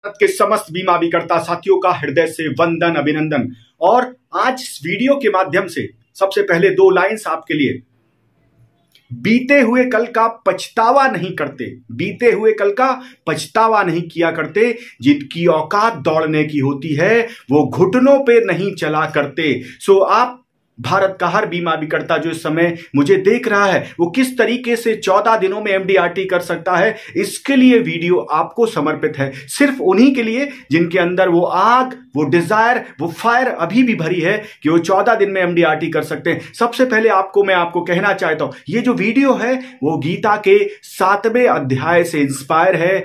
भारत के समस्त बीमा अभिकर्ता साथियों का हृदय से वंदन अभिनंदन। और आज इस वीडियो के माध्यम से सबसे पहले दो लाइंस आपके लिए। बीते हुए कल का पछतावा नहीं करते, बीते हुए कल का पछतावा नहीं किया करते। जिनकी औकात दौड़ने की होती है वो घुटनों पे नहीं चला करते। सो आप भारत का हर बीमा अभिकर्ता जो इस समय मुझे देख रहा है वो किस तरीके से 14 दिनों में एमडीआरटी कर सकता है, इसके लिए वीडियो आपको समर्पित है। सिर्फ उन्हीं के लिए जिनके अंदर वो आग, वो डिजायर, वो फायर अभी भी भरी है कि वो 14 दिन में एमडीआरटी कर सकते हैं। सबसे पहले मैं आपको कहना चाहता हूं, ये जो वीडियो है वो गीता के 7वें अध्याय से इंस्पायर है,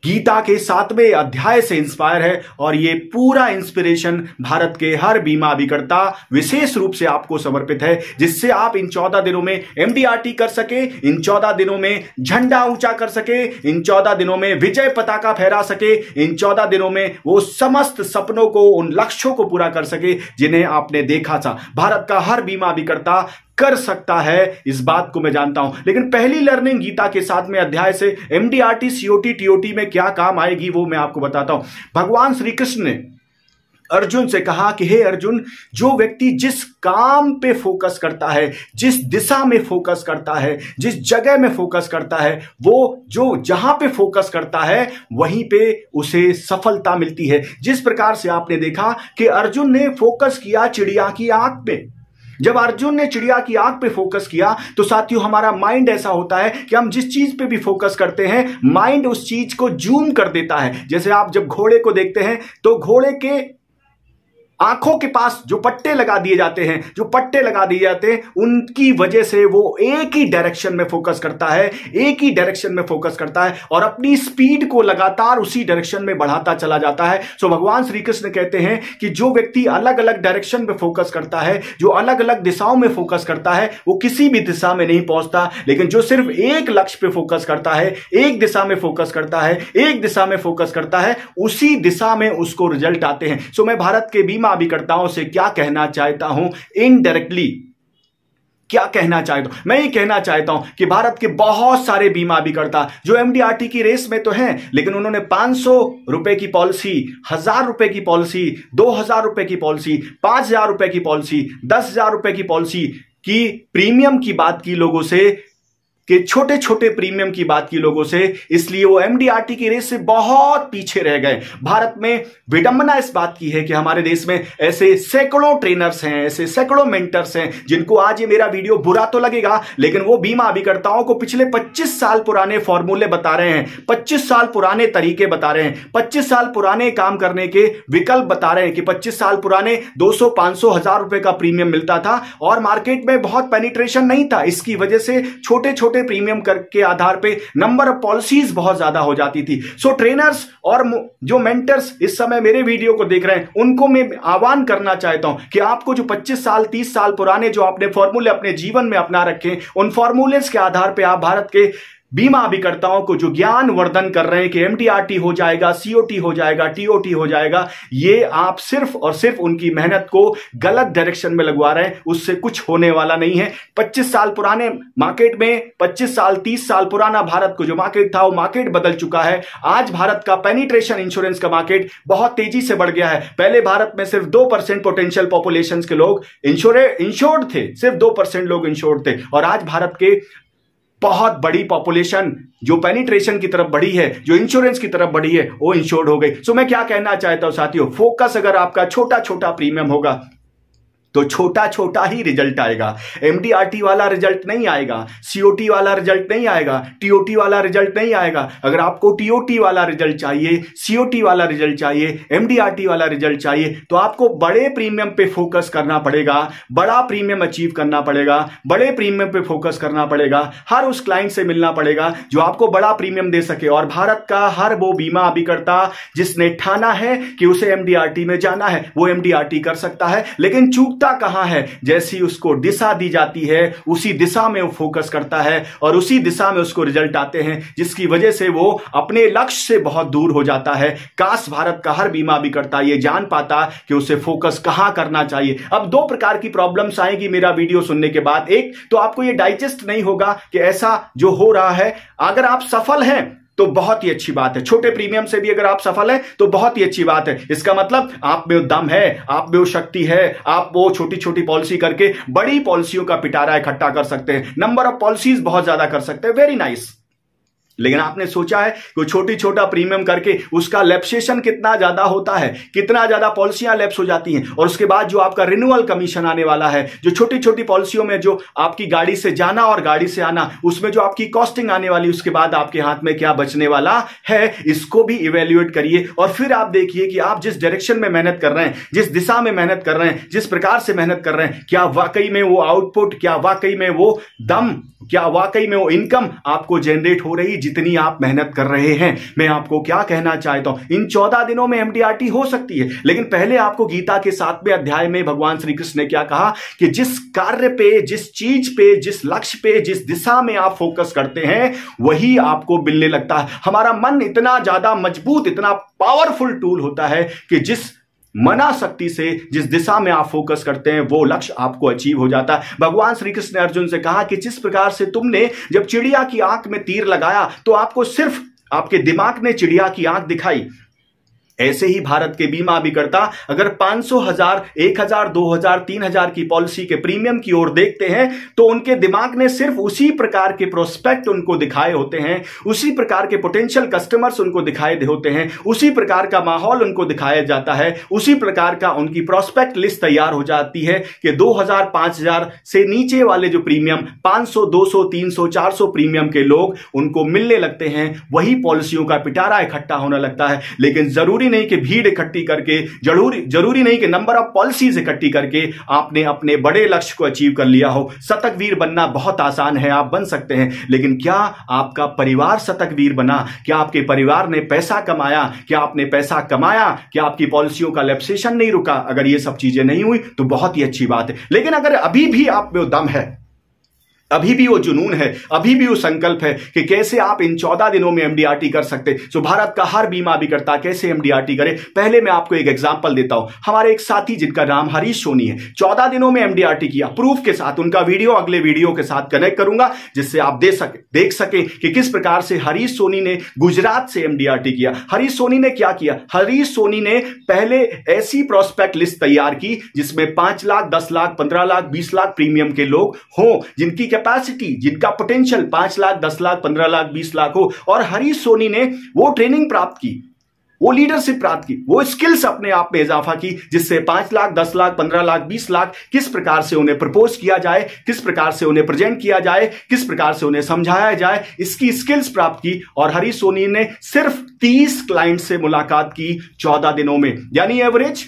गीता के 7वें अध्याय से इंस्पायर है। और ये पूरा इंस्पिरेशन भारत के हर बीमा अभिकर्ता विशेष रूप से आपको समर्पित है, जिससे आप इन 14 दिनों में एमडीआरटी कर सके, इन 14 दिनों में झंडा ऊंचा कर सके, इन 14 दिनों में विजय पताका फहरा सके, इन 14 दिनों में वो समस्त सपनों को, उन लक्ष्यों को पूरा कर सके जिन्हें आपने देखा था। भारत का हर बीमा अभिकर्ता कर सकता है, इस बात को मैं जानता हूं। लेकिन पहली लर्निंग गीता के 7वें अध्याय से एमडीआरटी, सीओटी, टीओटी में क्या काम आएगी वो मैं आपको बताता हूं। भगवान श्री कृष्ण ने अर्जुन से कहा कि हे अर्जुन, जो व्यक्ति जिस काम पे फोकस करता है, जिस दिशा में फोकस करता है, जिस जगह में फोकस करता है, वो जो जहां पे फोकस करता है वहीं पे उसे सफलता मिलती है। जिस प्रकार से आपने देखा कि अर्जुन ने फोकस किया चिड़िया की आंख पे। जब अर्जुन ने चिड़िया की आंख पे फोकस किया तो साथियों हमारा माइंड ऐसा होता है कि हम जिस चीज पे भी फोकस करते हैं माइंड उस चीज को जूम कर देता है। जैसे आप जब घोड़े को देखते हैं तो घोड़े के आंखों के पास जो पट्टे लगा दिए जाते हैं, उनकी वजह से वो एक ही डायरेक्शन में फोकस करता है, एक ही डायरेक्शन में फोकस करता है और अपनी स्पीड को लगातार उसी डायरेक्शन में बढ़ाता चला जाता है। सो भगवान श्री कृष्ण कहते हैं कि जो व्यक्ति अलग अलग डायरेक्शन में फोकस करता है, जो अलग अलग दिशाओं में फोकस करता है, वो किसी भी दिशा में नहीं पहुंचता। लेकिन जो सिर्फ एक लक्ष्य पे फोकस करता है, एक दिशा में फोकस करता है, एक दिशा में फोकस करता है, उसी दिशा में उसको रिजल्ट आते हैं। सो मैं भारत के बीमा अभिकर्ताओं से क्या कहना चाहता हूं, इनडायरेक्टली क्या कहना चाहता हूं, मैं ये कहना चाहता हूं कि भारत के बहुत सारे बीमा अभिकर्ता जो एमडीआरटी की रेस में तो हैं, लेकिन उन्होंने 500 रुपए की पॉलिसी, 1000 रुपए की पॉलिसी, 2000 रुपए की पॉलिसी, 5000 रुपए की पॉलिसी, 10,000 रुपए की पॉलिसी की प्रीमियम की बात की लोगों से, कि छोटे छोटे प्रीमियम की बात की लोगों से, इसलिए वो एमडीआरटी की रेस से बहुत पीछे रह गए। भारत में विडंबना इस बात की है कि हमारे देश में ऐसे सैकड़ों ट्रेनर्स हैं, ऐसे सैकड़ों मेंटर्स हैं जिनको आज ये मेरा वीडियो बुरा तो लगेगा, लेकिन वो बीमा अभिकर्ताओं को पिछले 25 साल पुराने फॉर्मूले बता रहे हैं, 25 साल पुराने तरीके बता रहे हैं, 25 साल पुराने काम करने के विकल्प बता रहे हैं कि 25 साल पुराने 200, 500, 1000 रुपए का प्रीमियम मिलता था और मार्केट में बहुत पेनिट्रेशन नहीं था। इसकी वजह से छोटे छोटे प्रीमियम के आधार पे नंबर ऑफ पॉलिसीज बहुत ज्यादा हो जाती थी। सो ट्रेनर्स और जो मेंटर्स इस समय मेरे वीडियो को देख रहे हैं, उनको मैं आह्वान करना चाहता हूं कि आपको जो 25 साल 30 साल पुराने जो आपने फॉर्मूले अपने जीवन में अपना रखे, उन फॉर्मूलेस के आधार पे आप भारत के बीमा अभिकर्ताओं को जो ज्ञान वर्धन कर रहे हैं कि एमडीआरटी हो जाएगा, सीओटी हो जाएगा, टीओटी हो जाएगा, ये आप सिर्फ और सिर्फ उनकी मेहनत को गलत डायरेक्शन में लगवा रहे हैं। उससे कुछ होने वाला नहीं है। 25 साल पुराने मार्केट में, 25 साल 30 साल पुराना भारत को जो मार्केट था वो मार्केट बदल चुका है। आज भारत का पेनिट्रेशन इंश्योरेंस का मार्केट बहुत तेजी से बढ़ गया है। पहले भारत में सिर्फ 2% पोटेंशियल पॉपुलेशन के लोग इंश्योर्ड थे, सिर्फ 2% लोग इंश्योर्ड थे और आज भारत के बहुत बड़ी पॉपुलेशन जो पेनिट्रेशन की तरफ बढ़ी है, जो इंश्योरेंस की तरफ बढ़ी है, वो इंश्योर्ड हो गई। सो मैं क्या कहना चाहता हूं साथियों, फोकस अगर आपका छोटा छोटा प्रीमियम होगा तो छोटा छोटा ही रिजल्ट आएगा। एमडीआरटी वाला रिजल्ट नहीं आएगा, सीओटी वाला रिजल्ट नहीं आएगा, टीओटी वाला रिजल्ट नहीं आएगा। अगर आपको टीओटी वाला रिजल्ट चाहिए, सीओटी वाला रिजल्ट चाहिए, एमडीआरटी वाला रिजल्ट चाहिए, तो आपको बड़े प्रीमियम पे फोकस करना पड़ेगा, बड़ा प्रीमियम अचीव करना पड़ेगा, बड़े प्रीमियम पे फोकस करना पड़ेगा, हर उस क्लाइंट से मिलना पड़ेगा जो आपको बड़ा प्रीमियम दे सके। और भारत का हर वो बीमा अभिकर्ता जिसने ठाना है कि उसे एमडीआरटी में जाना है, वो एमडीआरटी कर सकता है। लेकिन चूक कहां है, जैसी उसको दिशा दी जाती है उसी दिशा में वो फोकस करता है और उसी दिशा में उसको रिजल्ट आते हैं, जिसकी वजह से वो अपने लक्ष्य से बहुत दूर हो जाता है। काश भारत का हर बीमा अभिकर्ता ये जान पाता कि उसे फोकस कहां करना चाहिए। अब 2 प्रकार की प्रॉब्लम्स आएगी मेरा वीडियो सुनने के बाद। एक तो आपको ये डाइजेस्ट नहीं होगा कि ऐसा जो हो रहा है, अगर आप सफल हैं तो बहुत ही अच्छी बात है। छोटे प्रीमियम से भी अगर आप सफल हैं तो बहुत ही अच्छी बात है। इसका मतलब आप में वो दम है, आप में वो शक्ति है, आप वो छोटी छोटी पॉलिसी करके बड़ी पॉलिसियों का पिटारा इकट्ठा कर सकते हैं, नंबर ऑफ पॉलिसीज बहुत ज्यादा कर सकते हैं। Very nice. लेकिन आपने सोचा है कि छोटी छोटा प्रीमियम करके उसका लैप्सेशन कितना ज्यादा होता है, कितना ज्यादा पॉलिसियां लैप्स हो जाती हैं, और उसके बाद जो आपका रिन्यूअल कमीशन आने वाला है, जो छोटी छोटी पॉलिसियों में जो आपकी गाड़ी से जाना और गाड़ी से आना, उसमें जो आपकी कॉस्टिंग आने वाली, उसके बाद आपके हाथ में क्या बचने वाला है, इसको भी इवेल्युएट करिए। और फिर आप देखिए कि आप जिस डायरेक्शन में मेहनत कर रहे हैं, जिस दिशा में मेहनत कर रहे हैं, जिस प्रकार से मेहनत कर रहे हैं, क्या वाकई में वो आउटपुट, क्या वाकई में वो दम, क्या वाकई में वो इनकम आपको जनरेट हो रही जितनी आप मेहनत कर रहे हैं। मैं आपको क्या कहना चाहता हूं, इन 14 दिनों में एमडीआरटी हो सकती है, लेकिन पहले आपको गीता के 7वें अध्याय में भगवान श्री कृष्ण ने क्या कहा कि जिस कार्य पे, जिस चीज पे, जिस लक्ष्य पे, जिस दिशा में आप फोकस करते हैं वही आपको मिलने लगता है। हमारा मन इतना ज्यादा मजबूत, इतना पावरफुल टूल होता है कि जिस मना शक्ति से, जिस दिशा में आप फोकस करते हैं, वो लक्ष्य आपको अचीव हो जाता है। भगवान श्री कृष्ण ने अर्जुन से कहा कि जिस प्रकार से तुमने जब चिड़िया की आंख में तीर लगाया तो आपको सिर्फ आपके दिमाग ने चिड़िया की आंख दिखाई, ऐसे ही भारत के बीमा अभिकर्ता अगर 500, 1000, 1000, 2000, 3000 की पॉलिसी के प्रीमियम की ओर देखते हैं तो उनके दिमाग ने सिर्फ उसी प्रकार के प्रोस्पेक्ट उनको दिखाए होते हैं, उसी प्रकार के पोटेंशियल कस्टमर्स उनको दिखाए होते हैं, उसी प्रकार का माहौल उनको दिखाया जाता है, उसी प्रकार का उनकी प्रोस्पेक्ट लिस्ट तैयार हो जाती है कि 2000, 5000 से नीचे वाले जो प्रीमियम 500, 200, 300, 400 प्रीमियम के लोग उनको मिलने लगते हैं, वही पॉलिसियों का पिटारा इकट्ठा होने लगता है। लेकिन जरूरी नहीं कि भीड़ इकट्ठी करके, जरूरी नहीं कि नंबर ऑफ पॉलिसीज इकट्ठी करके आपने अपने बड़े लक्ष्य को अचीव कर लिया हो। शतकवीर बनना बहुत आसान है, आप बन सकते हैं, लेकिन क्या आपका परिवार शतकवीर बना? क्या आपके परिवार ने पैसा कमाया? क्या आपने पैसा कमाया? क्या आपकी पॉलिसियों का लैप्सेशन नहीं रुका? अगर ये सब चीजें नहीं हुई तो बहुत ही अच्छी बात है। लेकिन अगर अभी भी आप में दम है, अभी भी वो जुनून है, अभी भी वो संकल्प है कि कैसे आप इन 14 दिनों में एमडीआरटी कर सकते, तो भारत का हर बीमा अभिकर्ता कैसे एमडीआरटी करे। पहले मैं आपको एक एग्जांपल देता हूं। हमारे एक साथी जिनका नाम हरीश सोनी है, 14 दिनों में एमडीआरटी किया प्रूफ के साथ। उनका वीडियो अगले वीडियो के साथ कनेक्ट करूंगा जिससे आप देख सके कि किस प्रकार से हरीश सोनी ने गुजरात से एमडीआरटी किया। हरीश सोनी ने क्या किया? हरीश सोनी ने पहले ऐसी प्रोस्पेक्ट लिस्ट तैयार की जिसमें 5 लाख, 10 लाख, 15 लाख, 20 लाख प्रीमियम के लोग हों, जिनकी कैपेसिटी, जिनका पोटेंशियल 5 लाख, 10 लाख, 15 लाख, 20 लाख हो। और हरीश सोनी ने वो ट्रेनिंग प्राप्त की, वो लीडरशिप प्राप्त की, वो स्किल्स अपने आप में इजाफा की जिससे 5 लाख, 10 लाख, 15 लाख, 20 लाख किस प्रकार से उन्हें प्रपोज किया जाए, किस प्रकार से उन्हें प्रेजेंट किया जाए, किस प्रकार से उन्हें समझाया जाए, इसकी स्किल्स प्राप्त की। और हरीश सोनी ने सिर्फ 30 क्लाइंट से मुलाकात की 14 दिनों में, यानी एवरेज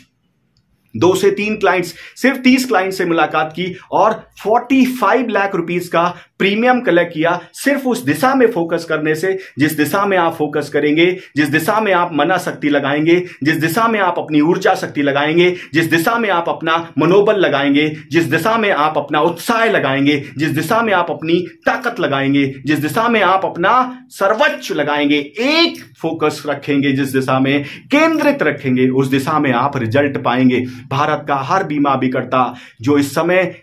2 से 3 क्लाइंट्स, सिर्फ 30 क्लाइंट से मुलाकात की और 45 लाख रुपीस का प्रीमियम कलेक्ट किया, सिर्फ उस दिशा में फोकस करने से, जिस दिशा में आप फोकस करेंगे, जिस दिशा में आप मना शक्ति लगाएंगे, जिस दिशा में आप अपनी ऊर्जा शक्ति लगाएंगे, जिस दिशा में आप अपना मनोबल लगाएंगे, जिस दिशा में आप अपना उत्साह लगाएंगे, जिस दिशा में आप अपनी ताकत लगाएंगे, जिस दिशा में आप अपना सर्वोच्च लगाएंगे, एक फोकस रखेंगे, जिस दिशा में केंद्रित रखेंगे, उस दिशा में आप रिजल्ट पाएंगे। भारत का हर बीमा अभिकर्ता जो इस समय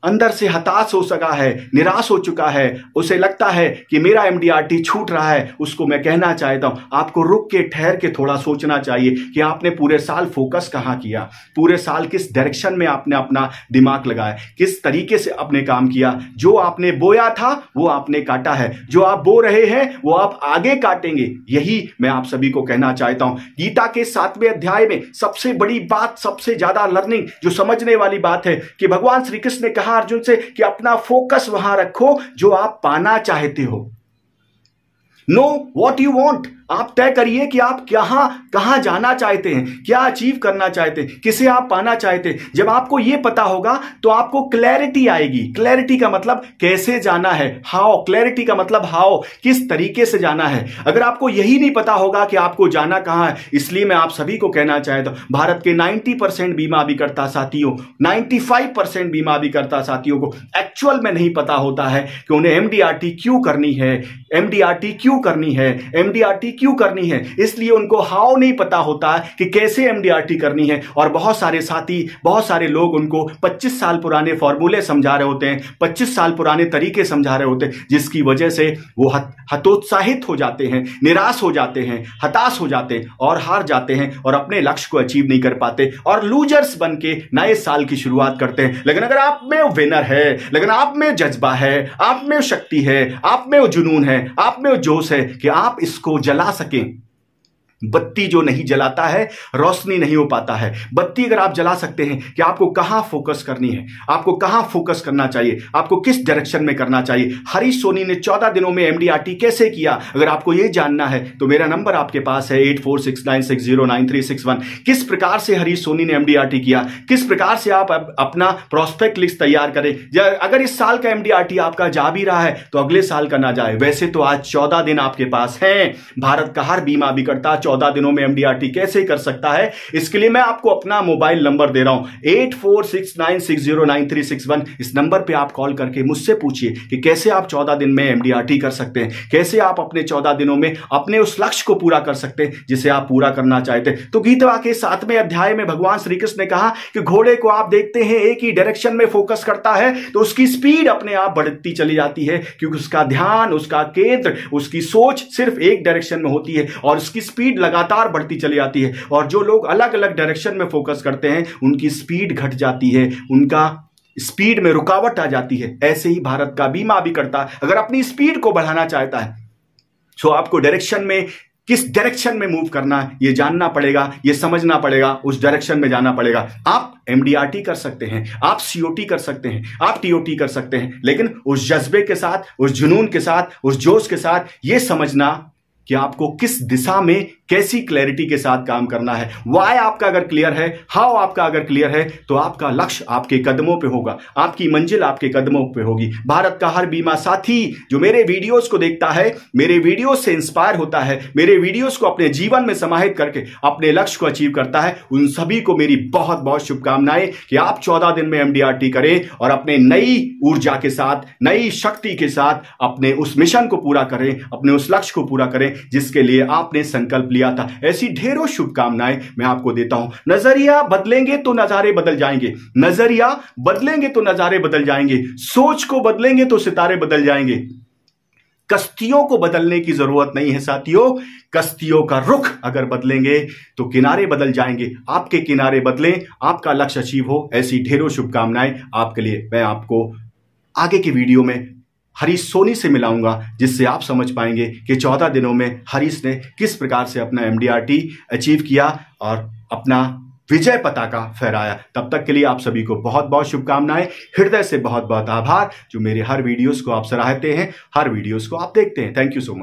अंदर से हताश हो सका है, निराश हो चुका है, उसे लगता है कि मेरा एमडीआरटी छूट रहा है, उसको मैं कहना चाहता हूं, आपको रुक के, ठहर के थोड़ा सोचना चाहिए कि आपने पूरे साल फोकस कहां किया, पूरे साल किस डायरेक्शन में आपने अपना दिमाग लगाया, किस तरीके से आपने काम किया। जो आपने बोया था वो आपने काटा है, जो आप बो रहे हैं वो आप आगे काटेंगे। यही मैं आप सभी को कहना चाहता हूं। गीता के 7वें अध्याय में सबसे बड़ी बात, सबसे ज्यादा लर्निंग जो समझने वाली बात है कि भगवान श्री कृष्ण ने कहा अर्जुन से कि अपना फोकस वहां रखो जो आप पाना चाहते हो। नो व्हाट यू वांट, आप तय करिए कि आप कहां जाना चाहते हैं, क्या अचीव करना चाहते हैं, किसे आप पाना चाहते हैं। जब आपको यह पता होगा तो आपको क्लैरिटी आएगी। क्लैरिटी का मतलब कैसे जाना है, हाउ। क्लैरिटी का मतलब हाउ, किस तरीके से जाना है। अगर आपको यही नहीं पता होगा कि आपको जाना कहां है, इसलिए मैं आप सभी को कहना चाहता हूं, भारत के 90% बीमा अभिकर्ता साथियों, 95% बीमा अभिकर्ता साथियों को एक्चुअल में नहीं पता होता है कि उन्हें एमडीआरटी क्यों करनी है, एमडीआरटी क्यों करनी है, एमडीआरटी क्यों करनी है, इसलिए उनको हाउ नहीं पता होता कि कैसे एमडीआरटी करनी है। और बहुत सारे साथी, बहुत सारे लोग उनको 25 साल पुराने फॉर्मूले समझा रहे होते हैं, 25 साल पुराने तरीके समझा रहे होते हैं, जिसकी वजह से वो हतोत्साहित हो जाते हैं, निराश हो जाते हैं, हताश हो जाते हैं और हार जाते हैं और अपने लक्ष्य को अचीव नहीं कर पाते और लूजर्स बन के नए साल की शुरुआत करते हैं। लेकिन अगर आप में विनर है, लेकिन आप में जज्बा है, आप में शक्ति है, आप में जुनून है, आप में जोश है कि आप इसको जला सकें। बत्ती जो नहीं जलाता है रोशनी नहीं हो पाता है। बत्ती अगर आप जला सकते हैं कि आपको कहां फोकस करनी है, आपको कहां फोकस करना चाहिए, आपको किस डायरेक्शन में करना चाहिए। हरीश सोनी ने 14 दिनों में एमडीआरटी कैसे किया, अगर आपको यह जानना है तो मेरा नंबर आपके पास है 8469609361। किस प्रकार से हरीश सोनी ने एमडीआरटी किया, किस प्रकार से आप अपना प्रोस्पेक्ट लिस्ट तैयार करें। अगर इस साल का एमडीआरटी आपका जा भी रहा है तो अगले साल का ना जाए। वैसे तो आज 14 दिन आपके पास हैं। भारत का हर बीमा अभिकर्ता 14 दिनों में एमडीआरटी कैसे कर सकता है, इसके लिए मैं आपको अपना मोबाइल नंबर दे रहा हूं 8469609361। इस नंबर पे आप कॉल करके मुझसे पूछिए कि कैसे आप 14 दिन में एमडीआरटी कर सकते हैं, कैसे आप अपने 14 दिनों में अपने उस लक्ष्य को पूरा कर सकते हैं जिसे आप पूरा करना चाहते हैं। तो गीता के 7वें अध्याय में भगवान श्री कृष्ण ने कहा कि घोड़े को आप देखते हैं एक ही डायरेक्शन में फोकस करता है तो उसकी स्पीड अपने आप बढ़ती चली जाती है, क्योंकि उसका ध्यान, उसका केंद्र, उसकी सोच सिर्फ एक डायरेक्शन में होती है और उसकी स्पीड लगातार बढ़ती चली जाती है। और जो लोग अलग अलग डायरेक्शन में फोकस करते हैं उनकी स्पीड घट जाती है, उनका स्पीड में रुकावट आ जाती है। ऐसे ही भारत का बीमा अभिकर्ता अगर अपनी स्पीड को बढ़ाना चाहता है तो आपको डायरेक्शन में, किस डायरेक्शन में मूव करना है ये जानना पड़ेगा, ये समझना पड़ेगा, उस डायरेक्शन में जाना पड़ेगा। आप एमडीआरटी कर सकते हैं, आप सीओटी कर सकते हैं, आप टीओटी कर सकते हैं, लेकिन उस जज्बे के साथ, उस जुनून के साथ, उस जोश के साथ ये समझना कि आपको किस दिशा में कैसी क्लैरिटी के साथ काम करना है। वाई आपका अगर क्लियर है, हाउ आपका अगर क्लियर है तो आपका लक्ष्य आपके कदमों पे होगा, आपकी मंजिल आपके कदमों पे होगी। भारत का हर बीमा साथी जो मेरे वीडियोस को देखता है, मेरे वीडियोस से इंस्पायर होता है, मेरे वीडियोस को अपने जीवन में समाहित करके अपने लक्ष्य को अचीव करता है, उन सभी को मेरी बहुत बहुत शुभकामनाएं कि आप 14 दिन में एमडीआरटी करें और अपने नई ऊर्जा के साथ, नई शक्ति के साथ अपने उस मिशन को पूरा करें, अपने उस लक्ष्य को पूरा करें जिसके लिए आपने संकल्प लिया था। ऐसी ढेरों शुभकामनाएं मैं आपको देता हूं। नजरिया बदलेंगे तो नजारे बदल जाएंगे, नजरिया बदलेंगे तो नजारे बदल जाएंगे, सोच को बदलेंगे तो सितारे बदल जाएंगे। कश्तियों को बदलने की जरूरत नहीं है साथियों, कश्तियों का रुख अगर बदलेंगे तो किनारे बदल जाएंगे। आपके किनारे बदलें, आपका लक्ष्य अचीव हो। ऐसी ढेरों शुभकामनाएं आपके लिए। मैं आपको आगे की वीडियो में हरीश सोनी से मिलाऊंगा जिससे आप समझ पाएंगे कि 14 दिनों में हरीश ने किस प्रकार से अपना एमडीआरटी अचीव किया और अपना विजय पताका फहराया। तब तक के लिए आप सभी को बहुत बहुत शुभकामनाएं, हृदय से बहुत बहुत आभार जो मेरे हर वीडियोस को आप सराहते हैं, हर वीडियोस को आप देखते हैं। Thank you so much.